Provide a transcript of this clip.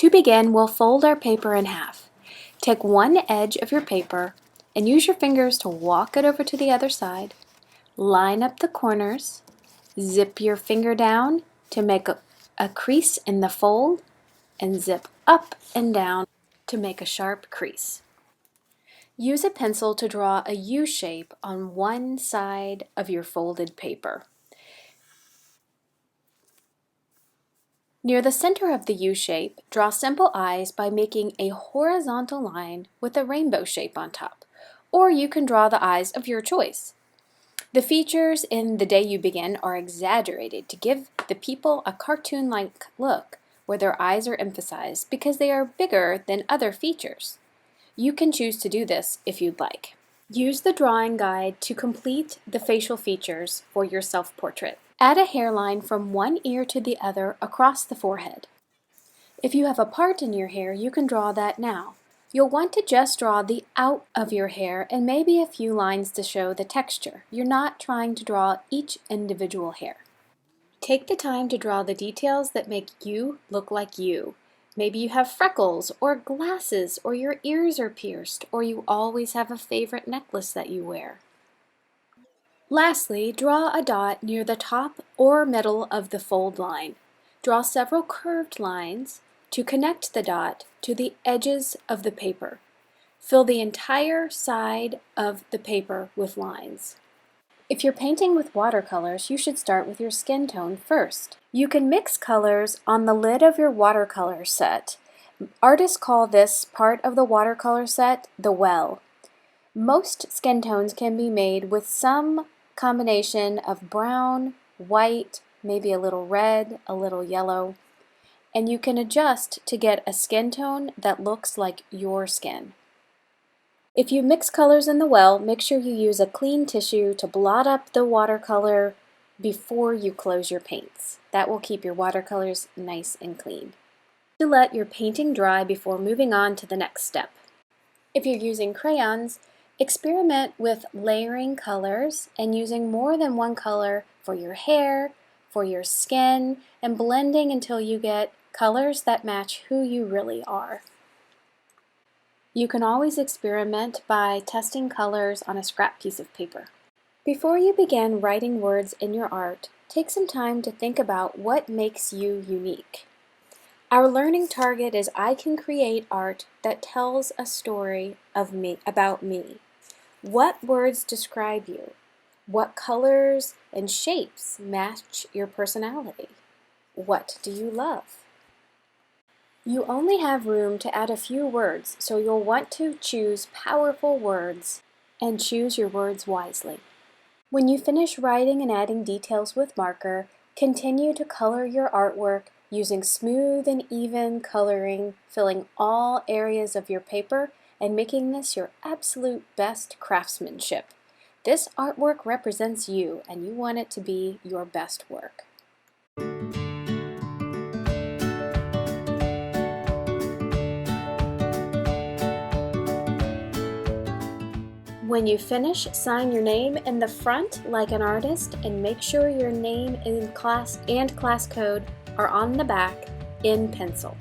To begin, we'll fold our paper in half. Take one edge of your paper and use your fingers to walk it over to the other side. Line up the corners. Zip your finger down to make a crease in the fold, and zip up and down to make a sharp crease. Use a pencil to draw a U shape on one side of your folded paper. Near the center of the U shape, draw simple eyes by making a horizontal line with a rainbow shape on top, or you can draw the eyes of your choice. The features in The Day You Begin are exaggerated to give the people a cartoon-like look where their eyes are emphasized because they are bigger than other features. You can choose to do this if you'd like. Use the drawing guide to complete the facial features for your self-portrait. Add a hairline from one ear to the other across the forehead. If you have a part in your hair, you can draw that now. You'll want to just draw the out of your hair and maybe a few lines to show the texture. You're not trying to draw each individual hair. Take the time to draw the details that make you look like you. Maybe you have freckles or glasses, or your ears are pierced, or you always have a favorite necklace that you wear. Lastly, draw a dot near the top or middle of the fold line. Draw several curved lines to connect the dot to the edges of the paper. Fill the entire side of the paper with lines. If you're painting with watercolors, you should start with your skin tone first. You can mix colors on the lid of your watercolor set. Artists call this part of the watercolor set the well. Most skin tones can be made with some combination of brown, white, maybe a little red, a little yellow, and you can adjust to get a skin tone that looks like your skin. If you mix colors in the well, make sure you use a clean tissue to blot up the watercolor before you close your paints. That will keep your watercolors nice and clean. To let your painting dry before moving on to the next step. If you're using crayons, experiment with layering colors and using more than one color for your hair, for your skin, and blending until you get colors that match who you really are. You can always experiment by testing colors on a scrap piece of paper. Before you begin writing words in your art, take some time to think about what makes you unique. Our learning target is I can create art that tells a story about me. What words describe you? What colors and shapes match your personality? What do you love? You only have room to add a few words, so you'll want to choose powerful words and choose your words wisely. When you finish writing and adding details with marker, continue to color your artwork using smooth and even coloring, filling all areas of your paper and making this your absolute best craftsmanship. This artwork represents you, and you want it to be your best work. When you finish, sign your name in the front like an artist, and make sure your name and class code are on the back in pencil.